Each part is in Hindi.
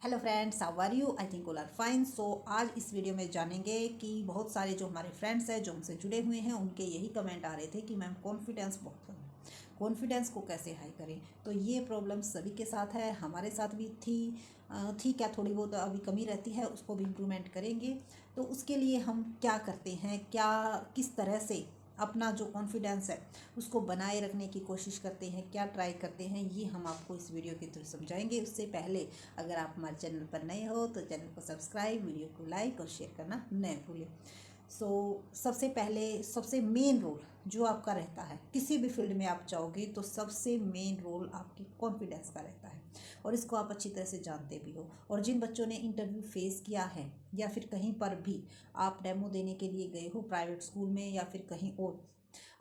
Hello friends, how are you? I think all are fine. So आज इस वीडियो में जानेंगे कि बहुत सारे जो हमारे फ्रेंड्स हैं जो हमसे जुड़े हुए हैं उनके यही कमेंट आ रहे थे कि मैम कॉन्फिडेंस बहुत कम है, कॉन्फिडेंस को कैसे हाई करें। तो ये प्रॉब्लम सभी के साथ है, हमारे साथ भी थी। ठीक है, थोड़ी बहुत अभी कमी रहती है, उसको भी इम्प्रूवमेंट करेंगे। तो उसके लिए हम क्या करते हैं, क्या किस तरह से अपना जो कॉन्फिडेंस है उसको बनाए रखने की कोशिश करते हैं, क्या ट्राई करते हैं, ये हम आपको इस वीडियो के थ्रू समझाएंगे। उससे पहले अगर आप हमारे चैनल पर नए हो तो चैनल को सब्सक्राइब, वीडियो को लाइक और शेयर करना न भूलें। सबसे पहले सबसे मेन रोल जो आपका रहता है, किसी भी फील्ड में आप जाओगे तो सबसे मेन रोल आपकी कॉन्फिडेंस का रहता है, और इसको आप अच्छी तरह से जानते भी हो। और जिन बच्चों ने इंटरव्यू फेस किया है या फिर कहीं पर भी आप डेमो देने के लिए गए हो, प्राइवेट स्कूल में या फिर कहीं और,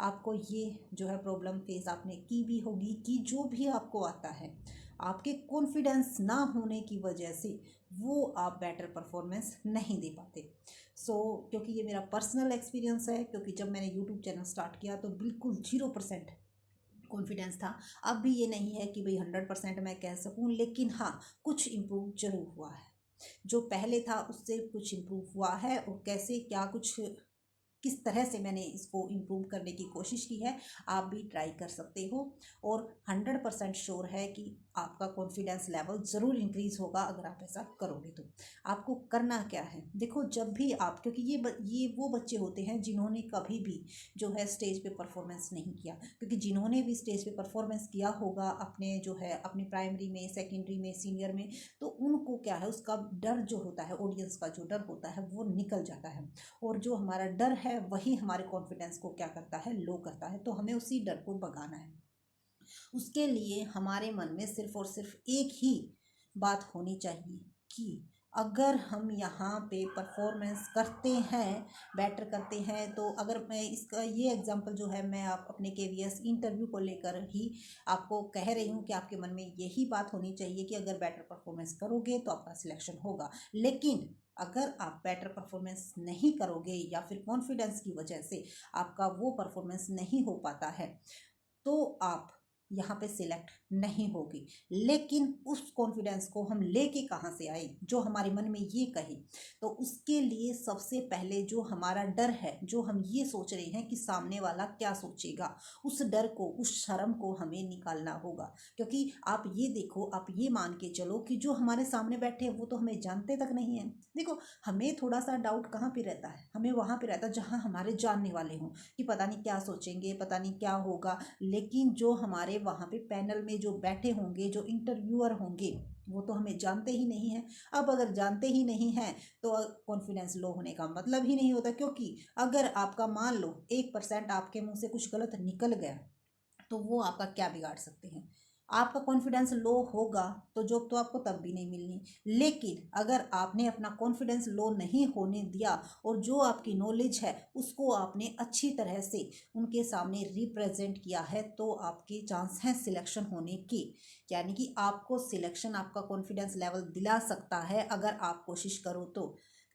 आपको ये जो है प्रॉब्लम फेस आपने की भी होगी कि जो भी आपको आता है, आपके कॉन्फिडेंस ना होने की वजह से वो आप बेटर परफॉर्मेंस नहीं दे पाते। क्योंकि ये मेरा पर्सनल एक्सपीरियंस है, क्योंकि जब मैंने यूट्यूब चैनल स्टार्ट किया तो बिल्कुल 0% कॉन्फिडेंस था। अब भी ये नहीं है कि भाई 100% मैं कह सकूं, लेकिन हाँ, कुछ इम्प्रूव जरूर हुआ है। जो पहले था उससे कुछ इम्प्रूव हुआ है, और कैसे क्या कुछ किस तरह से मैंने इसको इम्प्रूव करने की कोशिश की है, आप भी ट्राई कर सकते हो। और 100% श्योर है कि आपका कॉन्फिडेंस लेवल ज़रूर इंक्रीज़ होगा अगर आप ऐसा करोगे। तो आपको करना क्या है, देखो, जब भी आप, क्योंकि ये वो बच्चे होते हैं जिन्होंने कभी भी जो है स्टेज पे परफॉर्मेंस नहीं किया, क्योंकि जिन्होंने भी स्टेज पे परफॉर्मेंस किया होगा अपने जो है अपनी प्राइमरी में, सेकेंडरी में, सीनियर में, तो उनको क्या है, उसका डर जो होता है, ऑडियंस का जो डर होता है वो निकल जाता है। और जो हमारा डर है वही हमारे कॉन्फिडेंस को क्या करता है, लो करता है। तो हमें उसी डर को भगाना है। उसके लिए हमारे मन में सिर्फ और सिर्फ एक ही बात होनी चाहिए कि अगर हम यहाँ पे परफॉर्मेंस करते हैं, बेटर करते हैं, तो अगर मैं इसका ये एग्जांपल जो है मैं आप अपने केवीएस इंटरव्यू को लेकर ही आपको कह रही हूँ कि आपके मन में यही बात होनी चाहिए कि अगर बेटर परफॉर्मेंस करोगे तो आपका सिलेक्शन होगा। लेकिन अगर आप बेटर परफॉर्मेंस नहीं करोगे या फिर कॉन्फिडेंस की वजह से आपका वो परफॉर्मेंस नहीं हो पाता है, तो आप यहाँ पे सिलेक्ट नहीं होगी। लेकिन उस कॉन्फिडेंस को हम लेके कहाँ से आए, जो हमारे मन में ये कहे, तो उसके लिए सबसे पहले जो हमारा डर है, जो हम ये सोच रहे हैं कि सामने वाला क्या सोचेगा, उस डर को, उस शर्म को हमें निकालना होगा। क्योंकि आप ये देखो, आप ये मान के चलो कि जो हमारे सामने बैठे हैं वो तो हमें जानते तक नहीं है। देखो, हमें थोड़ा सा डाउट कहाँ पे रहता है, हमें वहाँ पे रहता है जहाँ हमारे जानने वाले हों, कि पता नहीं क्या सोचेंगे, पता नहीं क्या होगा। लेकिन जो हमारे वहाँ पे पैनल में जो बैठे होंगे, जो इंटरव्यूअर होंगे, वो तो हमें जानते ही नहीं हैं। अब अगर जानते ही नहीं हैं तो कॉन्फिडेंस लो होने का मतलब ही नहीं होता। क्योंकि अगर आपका मान लो 1% आपके मुंह से कुछ गलत निकल गया, तो वो आपका क्या बिगाड़ सकते हैं। आपका कॉन्फिडेंस लो होगा तो जॉब तो आपको तब भी नहीं मिलनी। लेकिन अगर आपने अपना कॉन्फिडेंस लो नहीं होने दिया और जो आपकी नॉलेज है उसको आपने अच्छी तरह से उनके सामने रिप्रेजेंट किया है, तो आपके चांस हैं सिलेक्शन होने के। यानी कि आपको सिलेक्शन आपका कॉन्फिडेंस लेवल दिला सकता है अगर आप कोशिश करो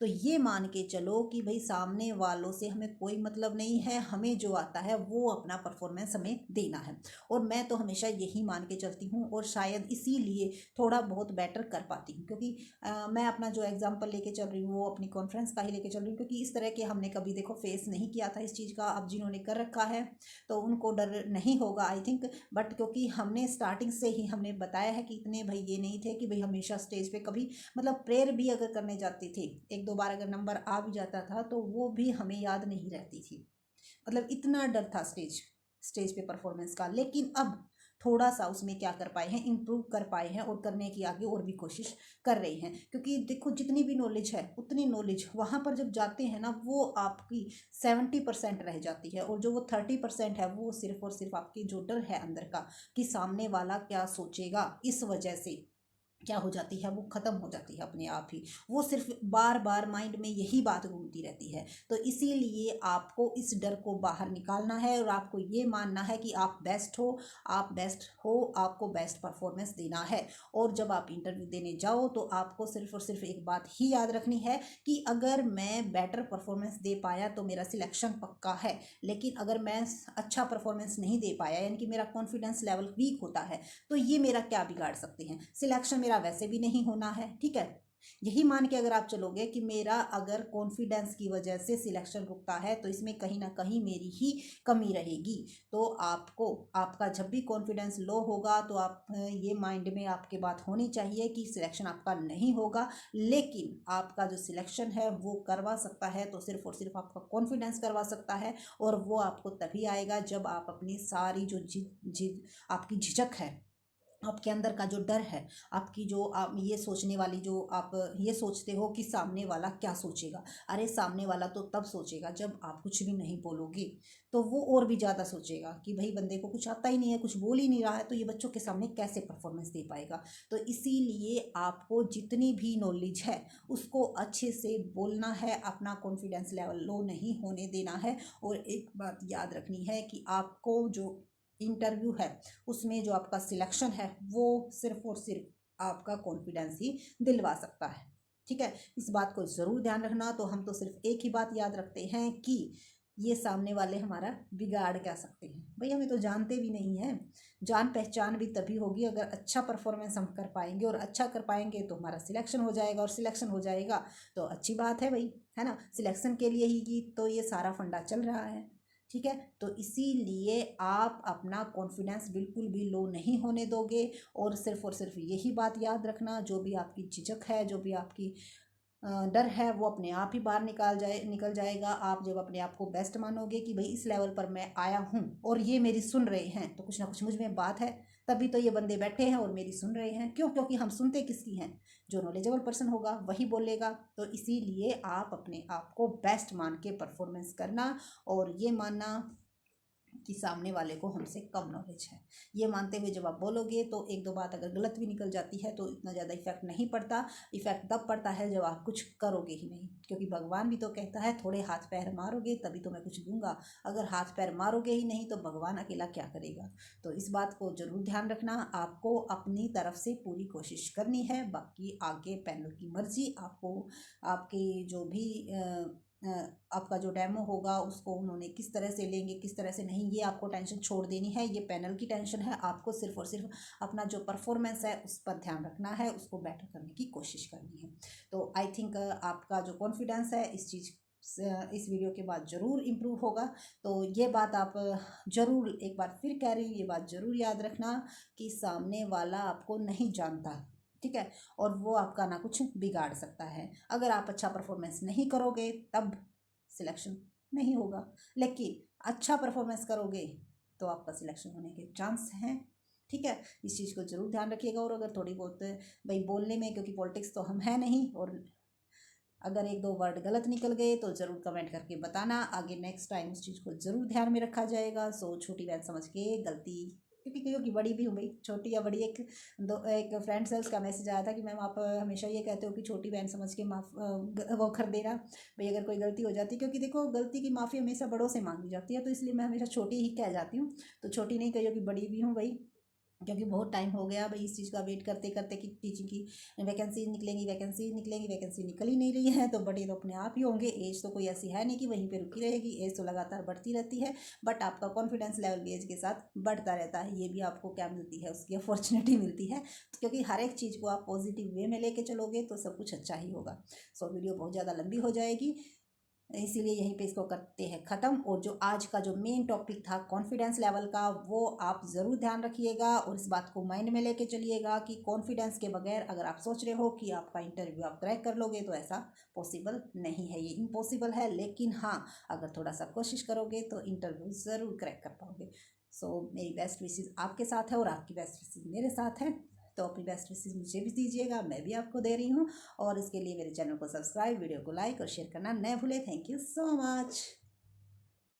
तो ये मान के चलो कि भाई सामने वालों से हमें कोई मतलब नहीं है, हमें जो आता है वो अपना परफॉर्मेंस हमें देना है। और मैं तो हमेशा यही मान के चलती हूँ, और शायद इसीलिए थोड़ा बहुत बेटर कर पाती हूँ। क्योंकि मैं अपना जो एग्जांपल लेके चल रही हूँ वो अपनी कॉन्फ्रेंस का ही लेके चल रही हूँ, क्योंकि इस तरह के हमने कभी देखो फेस नहीं किया था इस चीज़ का। अब जिन्होंने कर रखा है तो उनको डर नहीं होगा आई थिंक। बट क्योंकि हमने स्टार्टिंग से ही हमने बताया है कि इतने भाई ये नहीं थे कि भाई हमेशा स्टेज पे कभी, मतलब प्रेयर भी अगर करने जाती थी, एक दो बार अगर नंबर आ भी जाता था तो वो भी हमें याद नहीं रहती थी। मतलब इतना डर था स्टेज स्टेज पे परफॉर्मेंस का। लेकिन अब थोड़ा सा उसमें क्या कर पाए हैं, इम्प्रूव कर पाए हैं, और करने की आगे और भी कोशिश कर रहे हैं। क्योंकि देखो, जितनी भी नॉलेज है उतनी नॉलेज वहाँ पर जब जाते हैं ना, वो आपकी 70% रह जाती है, और जो वो 30% है वो सिर्फ और सिर्फ आपकी जो डर है अंदर का कि सामने वाला क्या सोचेगा, इस वजह से क्या हो जाती है, वो ख़त्म हो जाती है अपने आप ही। वो सिर्फ बार बार माइंड में यही बात घूमती रहती है। तो इसीलिए आपको इस डर को बाहर निकालना है, और आपको ये मानना है कि आप बेस्ट हो, आप बेस्ट हो, आपको बेस्ट परफॉर्मेंस देना है। और जब आप इंटरव्यू देने जाओ तो आपको सिर्फ और सिर्फ एक बात ही याद रखनी है कि अगर मैं बेटर परफॉर्मेंस दे पाया तो मेरा सिलेक्शन पक्का है। लेकिन अगर मैं अच्छा परफॉर्मेंस नहीं दे पाया, यानी कि मेरा कॉन्फिडेंस लेवल वीक होता है, तो ये मेरा क्या बिगाड़ सकते हैं, सिलेक्शन मेरा मेरा वैसे भी नहीं होना है, ठीक है। यही मान के अगर आप चलोगे कि मेरा अगर कॉन्फिडेंस की वजह से सिलेक्शन रुकता है तो इसमें कहीं ना कहीं मेरी ही कमी रहेगी। तो आपको आपका जब भी कॉन्फिडेंस लो होगा तो आप ये माइंड में आपके बात होनी चाहिए कि सिलेक्शन आपका नहीं होगा, लेकिन आपका जो सिलेक्शन है वो करवा सकता है तो सिर्फ और सिर्फ आपका कॉन्फिडेंस करवा सकता है। और वो आपको तभी आएगा जब आप अपनी सारी जो आपकी झिझक है, आपके अंदर का जो डर है, आपकी जो आप ये सोचने वाली जो आप ये सोचते हो कि सामने वाला क्या सोचेगा, अरे सामने वाला तो तब सोचेगा जब आप कुछ भी नहीं बोलोगे, तो वो और भी ज़्यादा सोचेगा कि भाई बंदे को कुछ आता ही नहीं है, कुछ बोल ही नहीं रहा है, तो ये बच्चों के सामने कैसे परफॉर्मेंस दे पाएगा। तो इसीलिए आपको जितनी भी नॉलेज है उसको अच्छे से बोलना है, अपना कॉन्फिडेंस लेवल लो नहीं होने देना है। और एक बात याद रखनी है कि आपको जो इंटरव्यू है उसमें जो आपका सिलेक्शन है वो सिर्फ और सिर्फ आपका कॉन्फिडेंस ही दिलवा सकता है, ठीक है। इस बात को ज़रूर ध्यान रखना। तो हम तो सिर्फ एक ही बात याद रखते हैं कि ये सामने वाले हमारा बिगाड़ क्या सकते हैं, भाई हमें तो जानते भी नहीं हैं। जान पहचान भी तभी होगी अगर अच्छा परफॉर्मेंस हम कर पाएंगे, और अच्छा कर पाएंगे तो हमारा सिलेक्शन हो जाएगा, और सिलेक्शन हो जाएगा तो अच्छी बात है भाई, है ना। सिलेक्शन के लिए ही तो ये सारा फंडा चल रहा है, ठीक है। तो इसीलिए आप अपना कॉन्फिडेंस बिल्कुल भी लो नहीं होने दोगे। और सिर्फ यही बात याद रखना, जो भी आपकी झिझक है, जो भी आपकी डर है, वो अपने आप ही बाहर निकल जाएगा। आप जब अपने आप को बेस्ट मानोगे कि भाई इस लेवल पर मैं आया हूँ और ये मेरी सुन रहे हैं, तो कुछ ना कुछ मुझ में बात है, तभी तो ये बंदे बैठे हैं और मेरी सुन रहे हैं। क्यों? क्योंकि हम सुनते किसकी हैं? जो नॉलेजेबल पर्सन होगा वही बोलेगा। तो इसीलिए आप अपने आप को बेस्ट मान के परफॉर्मेंस करना, और ये मानना कि सामने वाले को हमसे कम नॉलेज है, ये मानते हुए जब आप बोलोगे तो एक दो बात अगर गलत भी निकल जाती है तो इतना ज़्यादा इफेक्ट नहीं पड़ता। इफेक्ट तब पड़ता है जब आप कुछ करोगे ही नहीं, क्योंकि भगवान भी तो कहता है थोड़े हाथ पैर मारोगे तभी तो मैं कुछ दूंगा। अगर हाथ पैर मारोगे ही नहीं तो भगवान अकेला क्या करेगा। तो इस बात को जरूर ध्यान रखना। आपको अपनी तरफ से पूरी कोशिश करनी है, बाकी आगे पैनल की मर्जी। आपको आपकी जो भी आपका जो डेमो होगा उसको उन्होंने किस तरह से लेंगे किस तरह से नहीं, ये आपको टेंशन छोड़ देनी है। ये पैनल की टेंशन है। आपको सिर्फ और सिर्फ अपना जो परफॉर्मेंस है उस पर ध्यान रखना है, उसको बेटर करने की कोशिश करनी है। तो आई थिंक आपका जो कॉन्फिडेंस है इस वीडियो के बाद ज़रूर इम्प्रूव होगा। तो ये बात आप ज़रूर एक बार फिर कह रही हूँ, ये बात ज़रूर याद रखना कि सामने वाला आपको नहीं जानता, ठीक है, और वो आपका ना कुछ बिगाड़ सकता है। अगर आप अच्छा परफॉर्मेंस नहीं करोगे तब सिलेक्शन नहीं होगा, लेकिन अच्छा परफॉर्मेंस करोगे तो आपका सिलेक्शन होने के चांस हैं, ठीक है। इस चीज़ को ज़रूर ध्यान रखिएगा। और अगर थोड़ी बहुत भाई बोलने में, क्योंकि पॉलिटिक्स तो हम है नहीं, और अगर एक दो वर्ड गलत निकल गए तो ज़रूर कमेंट करके बताना, आगे नेक्स्ट टाइम उस चीज़ को ज़रूर ध्यान में रखा जाएगा। सो छोटी बहन समझ के गलती, क्योंकि बड़ी भी हूँ भाई, छोटी या बड़ी, एक फ्रेंड से उसका मैसेज आया था कि मैम आप हमेशा ये कहते हो कि छोटी बहन समझ के माफ़ वो कर देना भाई अगर कोई गलती हो जाती, क्योंकि देखो गलती की माफ़ी हमेशा बड़ों से मांगी जाती है, तो इसलिए मैं हमेशा छोटी ही कह जाती हूँ। तो छोटी नहीं कहियो कि बड़ी भी हूँ भाई, क्योंकि बहुत टाइम हो गया भाई इस चीज़ का वेट करते करते कि टीचिंग की वैकेंसी निकलेंगी, वैकेंसी निकल ही नहीं रही है। तो बड़े तो अपने आप ही होंगे, एज तो कोई ऐसी है नहीं कि वहीं पे रुकी रहेगी, एज तो लगातार बढ़ती रहती है। बट आपका कॉन्फिडेंस लेवल भी एज के साथ बढ़ता रहता है। ये भी आपको क्या मिलती है, उसकी अपॉर्चुनिटी मिलती है, क्योंकि हर एक चीज़ को आप पॉजिटिव वे में लेके चलोगे तो सब कुछ अच्छा ही होगा। सो वीडियो बहुत ज़्यादा लंबी हो जाएगी, इसीलिए यहीं पे इसको करते हैं ख़त्म। और जो आज का जो मेन टॉपिक था कॉन्फिडेंस लेवल का, वो आप ज़रूर ध्यान रखिएगा और इस बात को माइंड में लेके चलिएगा कि कॉन्फिडेंस के बगैर अगर आप सोच रहे हो कि आपका इंटरव्यू आप क्रैक कर लोगे तो ऐसा पॉसिबल नहीं है, ये इम्पॉसिबल है। लेकिन हाँ, अगर थोड़ा सा कोशिश करोगे तो इंटरव्यू ज़रूर क्रैक कर पाओगे। सो मेरी बेस्ट विशेज़ आपके साथ है और आपकी बेस्ट विशेज़ मेरे साथ है। तो अपनी बेस्ट विशेज़ मुझे भी दीजिएगा, मैं भी आपको दे रही हूँ। और इसके लिए मेरे चैनल को सब्सक्राइब, वीडियो को लाइक और शेयर करना न भूलें। Thank you so much.